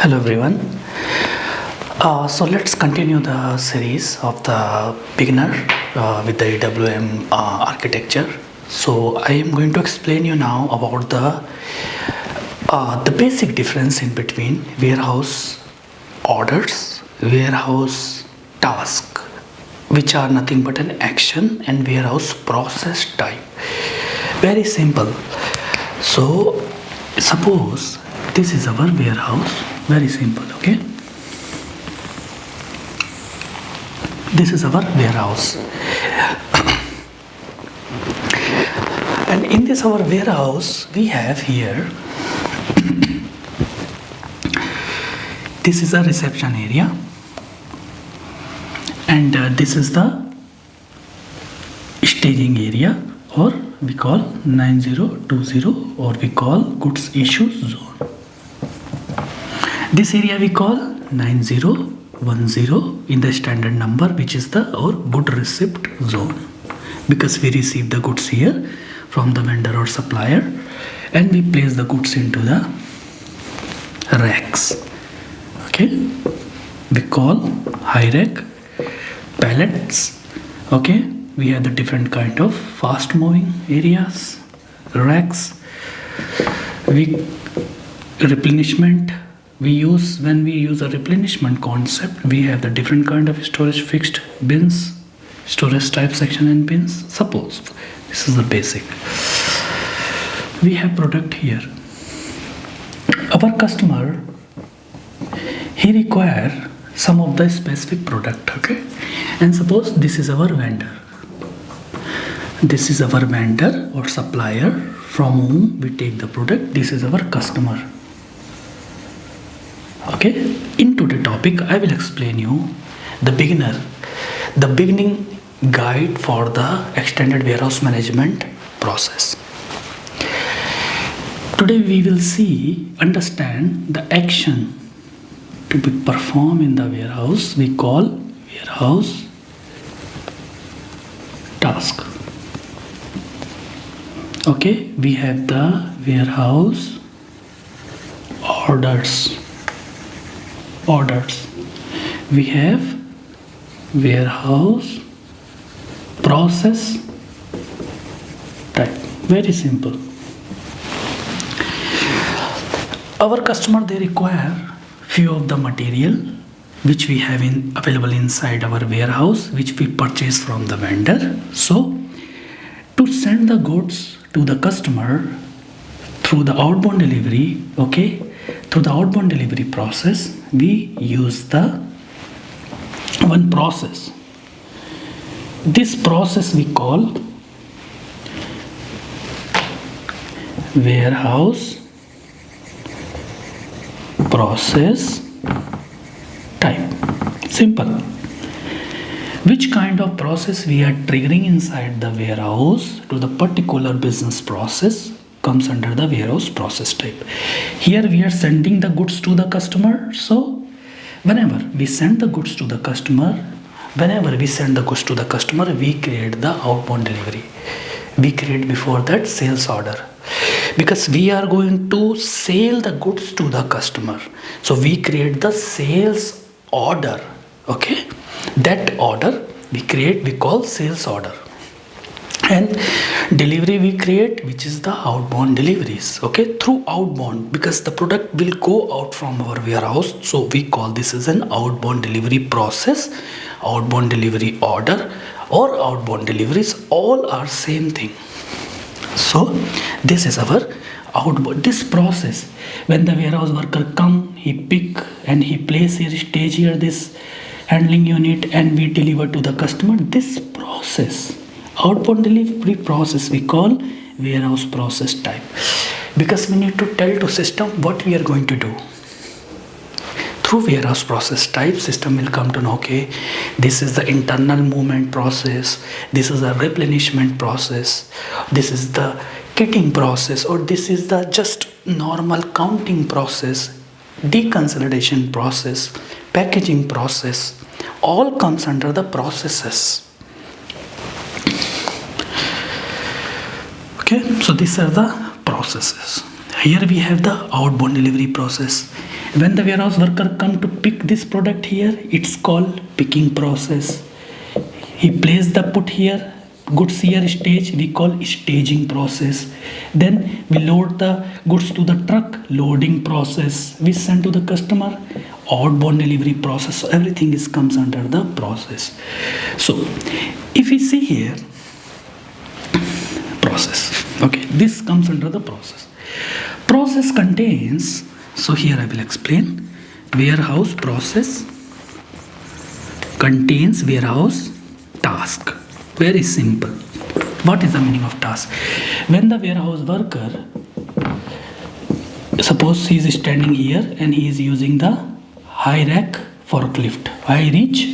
Hello everyone. So let's continue the series of the beginner with the EWM architecture. So I am going to explain you now about the basic difference in between warehouse orders, warehouse task, which are nothing but an action, and warehouse process type. Very simple. So suppose this is our warehouse. Very simple, okay? This is our warehouse. And in this our warehouse, we have here, this is a reception area. And this is the staging area, or we call 9020, or we call goods issue zone. This area we call 9010 in the standard number, which is our good receipt zone, because we receive the goods here from the vendor or supplier and we place the goods into the racks. Okay, we call high rack, pallets. Okay, we have the different kind of fast moving areas, racks. Replenishment. When we use a replenishment concept, we have the different kind of storage, fixed bins, storage type section and bins. Suppose this is the basic. We have product here. Our customer, he require some of the specific product, okay? And suppose this is our vendor. This is our vendor or supplier from whom we take the product. This is our customer. Okay, into the topic, I will explain you the beginning guide for the extended warehouse management process. Today we will understand the action to be performed in the warehouse. We call warehouse task. Okay, we have the warehouse orders. We have warehouse process type. Very simple. Our customer, they require few of the material which we have available inside our warehouse, which we purchase from the vendor. So to send the goods to the customer through the outbound delivery, okay, through the outbound delivery process, we use the one process. This process we call warehouse process type. Simple. Which kind of process we are triggering inside the warehouse to the particular business process comes under the warehouse process type. Here we are sending the goods to the customer. So whenever we send the goods to the customer, we create the outbound delivery. We create before that sales order, because we are going to sell the goods to the customer. So we create the sales order. Okay, that order we call sales order. And delivery we create, which is the outbound deliveries. Okay, through outbound, because the product will go out from our warehouse. So we call this as an outbound delivery process, outbound delivery order, or outbound deliveries. All are same thing. So this is our outbound. This process, when the warehouse worker come, he pick and he place here, stage here this handling unit, and we deliver to the customer. This process, outbound delivery process, we call warehouse process type, because we need to tell to system what we are going to do. Through warehouse process type, system will come to know, okay, this is the internal movement process, this is a replenishment process, this is the kitting process, or this is the just normal counting process, deconsolidation process, packaging process. All comes under the processes. Okay, so these are the processes. Here we have the outbound delivery process, When the warehouse worker come to pick this product here, it's called picking process. He place the put here, goods here stage, we call staging process. Then we load the goods to the truck, loading process. We send to the customer, outbound delivery process. So everything is comes under the process. So if we see here, process. Okay, this comes under the process. Process contains, so here I will explain, warehouse process contains warehouse task. Very simple. What is the meaning of task? When the warehouse worker, suppose he is standing here and he is using the high rack forklift, high reach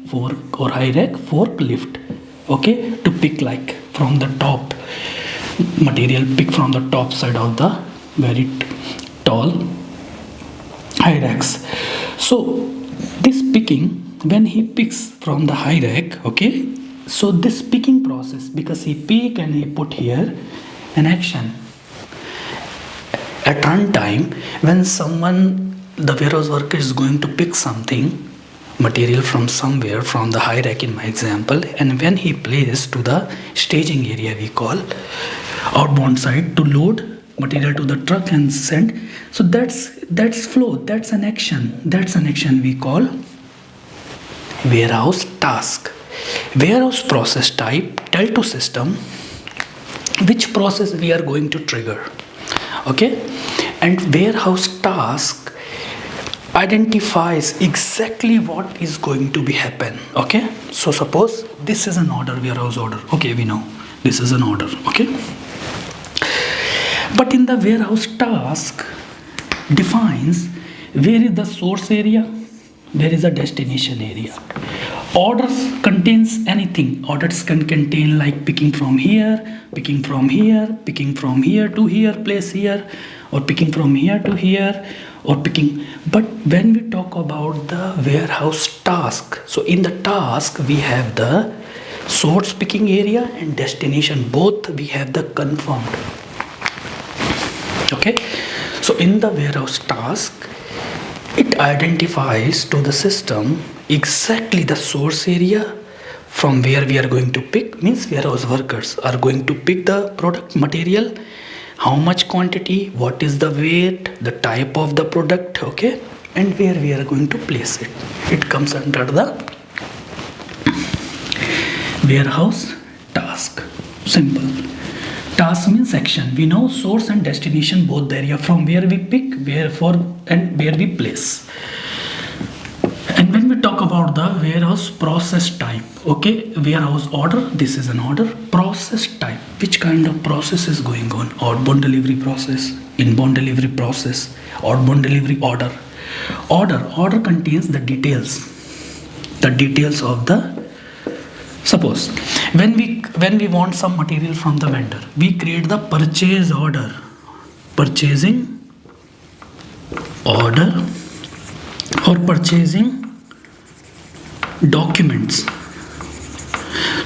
fork or high rack forklift, okay, to pick like from the top material, pick from the top side of the very tall high racks. So this picking, when he picks from the high rack, okay, so this picking process, because he pick and he put here an action at runtime, when someone, the warehouse worker is going to pick something material from somewhere from the high rack in my example, and when he places to the staging area, we call outbound side, to load material to the truck and send. So that's flow, that's an action we call warehouse task. Warehouse process type tell to system which process we are going to trigger, okay, and warehouse task identifies exactly what is going to be happen, okay. So suppose this is an order, warehouse order, okay, we know this is an order, okay, but in the warehouse task defines where is the source area, where is the destination area. Orders contains anything. Orders can contain like picking from here, picking from here, picking from here to here, place here, or picking from here to here, or picking. But when we talk about the warehouse task, so in the task we have the source picking area and destination, both we have the confirmed, okay. So in the warehouse task, it identifies to the system exactly the source area from where we are going to pick, means warehouse workers are going to pick the product material, how much quantity, what is the weight, the type of the product, okay, and where we are going to place it. It comes under the warehouse task. Simple. Task means action. We know source and destination, both the area from where we pick, where for, and where we place. And when we talk about the warehouse process type, okay, warehouse order, this is an order. Process type, which kind of process is going on? Outbound delivery process, inbound delivery process, outbound delivery order. Order contains the details of the, suppose when we want some material from the vendor, we create the purchase order, purchasing order or purchasing documents.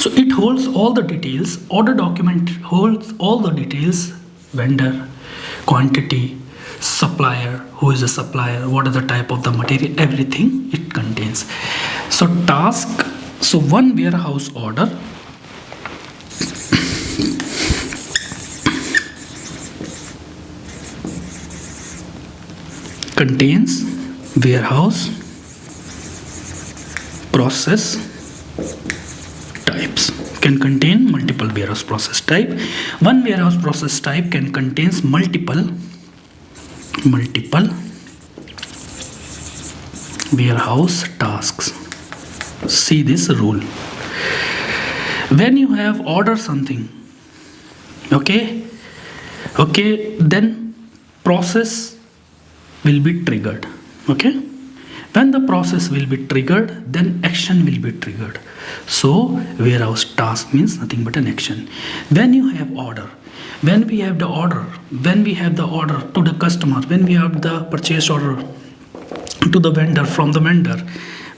So it holds all the details. Order document holds all the details: vendor, quantity, supplier, who is the supplier, what is the type of the material, everything it contains. So task, so one warehouse order contains warehouse process types, can contain multiple warehouse process type. One warehouse process type can contains multiple warehouse tasks. See this rule. When you have ordered something, okay, then process will be triggered, okay. When the process will be triggered, then action will be triggered. So warehouse task means nothing but an action. When you have order, when we have the order to the customer, when we have the purchase order to the vendor, from the vendor,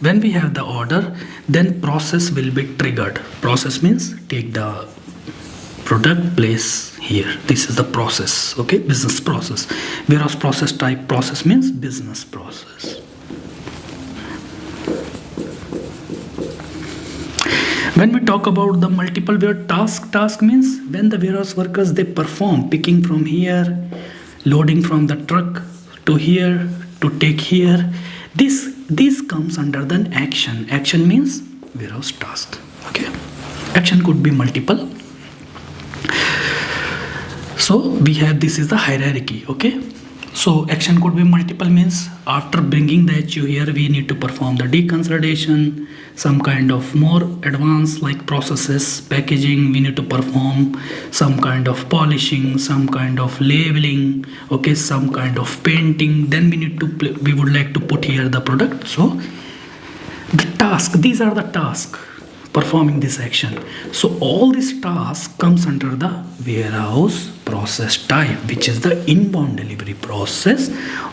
when we have the order, then process will be triggered. Process means take the product place here. This is the process, okay, business process. Warehouse process type process means business process. When we talk about the multiple warehouse task means when the warehouse workers they perform picking from here, loading from the truck to here to take here. This comes under the action. Action means warehouse task. Okay, action could be multiple. So we have, this is the hierarchy. Okay, so action could be multiple means after bringing the HU here we need to perform the deconsolidation, some kind of more advanced like processes, packaging, we need to perform some kind of polishing, some kind of labeling, okay, some kind of painting. Then we need to we would like to put here the product. So the task, these are the tasks performing this action. So all this task comes under the warehouse process type, which is the inbound delivery process.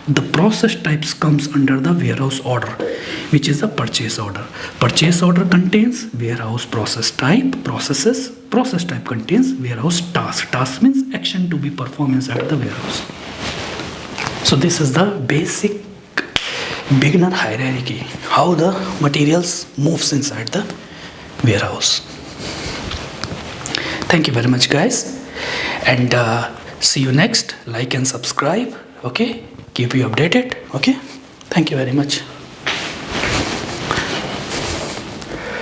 The process types comes under the warehouse order, which is the purchase order. Purchase order contains warehouse process type, processes. Process type contains warehouse task. Task means action to be performed inside the warehouse. So this is the basic beginner hierarchy, how the materials moves inside the warehouse. Thank you very much guys, and see you next. Like and subscribe, okay, keep you updated. Okay, thank you very much.